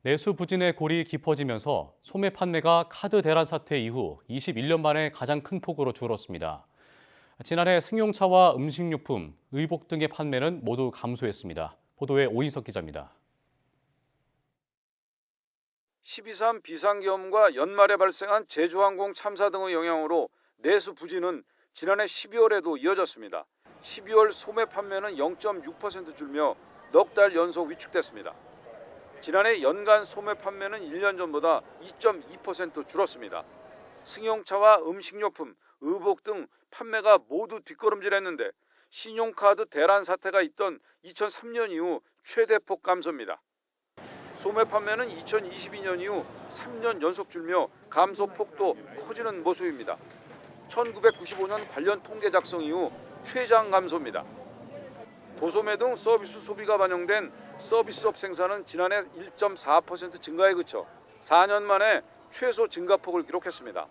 내수 부진의 골이 깊어지면서 소매 판매가 카드 대란 사태 이후 21년 만에 가장 큰 폭으로 줄었습니다. 지난해 승용차와 음식료품, 의복 등의 판매는 모두 감소했습니다. 보도에 오인석 기자입니다. 12.3 비상계엄과 연말에 발생한 제주항공 참사 등의 영향으로 내수 부진은 지난해 12월에도 이어졌습니다. 12월 소매 판매는 0.6% 줄며 넉 달 연속 위축됐습니다. 지난해 연간 소매 판매는 1년 전보다 2.2% 줄었습니다. 승용차와 음식료품, 의복 등 판매가 모두 뒷걸음질했는데 신용카드 대란 사태가 있던 2003년 이후 최대폭 감소입니다. 소매 판매는 2022년 이후 3년 연속 줄며 감소폭도 커지는 모습입니다. 1995년 관련 통계 작성 이후 최장 감소입니다. 도소매 등 서비스 소비가 반영된 서비스업 생산은 지난해 1.4% 증가에 그쳐 4년 만에 최소 증가폭을 기록했습니다.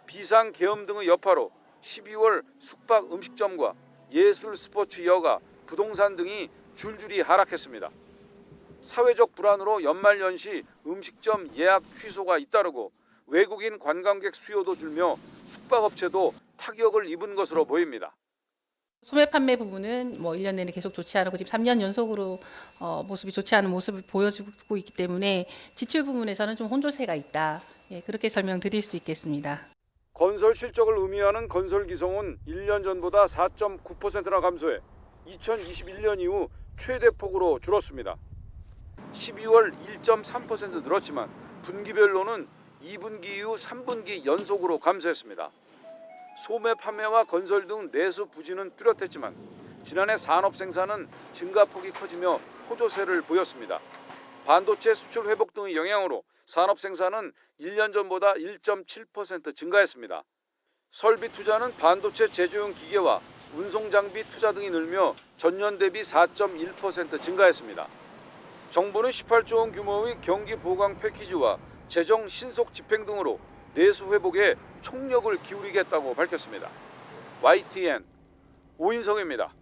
비상계엄 등의 여파로 12월 숙박 음식점과 예술 스포츠 여가, 부동산 등이 줄줄이 하락했습니다. 사회적 불안으로 연말연시 음식점 예약 취소가 잇따르고 외국인 관광객 수요도 줄며 숙박업체도 타격을 입은 것으로 보입니다. 소매 판매 부분은 1년 내내 계속 좋지 않고 지금 3년 연속으로 모습이 좋지 않은 모습을 보여주고 있기 때문에 지출 부분에서는 좀 혼조세가 있다. 그렇게 설명드릴 수 있겠습니다. 건설 실적을 의미하는 건설 기성은 1년 전보다 4.9%나 감소해 2021년 이후 최대폭으로 줄었습니다. 12월 1.3% 늘었지만 분기별로는 2분기 이후 3분기 연속으로 감소했습니다. 소매 판매와 건설 등 내수 부진은 뚜렷했지만 지난해 산업 생산은 증가폭이 커지며 호조세를 보였습니다. 반도체 수출 회복 등의 영향으로 산업 생산은 1년 전보다 1.7% 증가했습니다. 설비 투자는 반도체 제조용 기계와 운송 장비 투자 등이 늘며 전년 대비 4.1% 증가했습니다. 정부는 18조 원 규모의 경기 보강 패키지와 재정 신속 집행 등으로 내수 회복에 총력을 기울이겠다고 밝혔습니다. YTN 오인성입니다.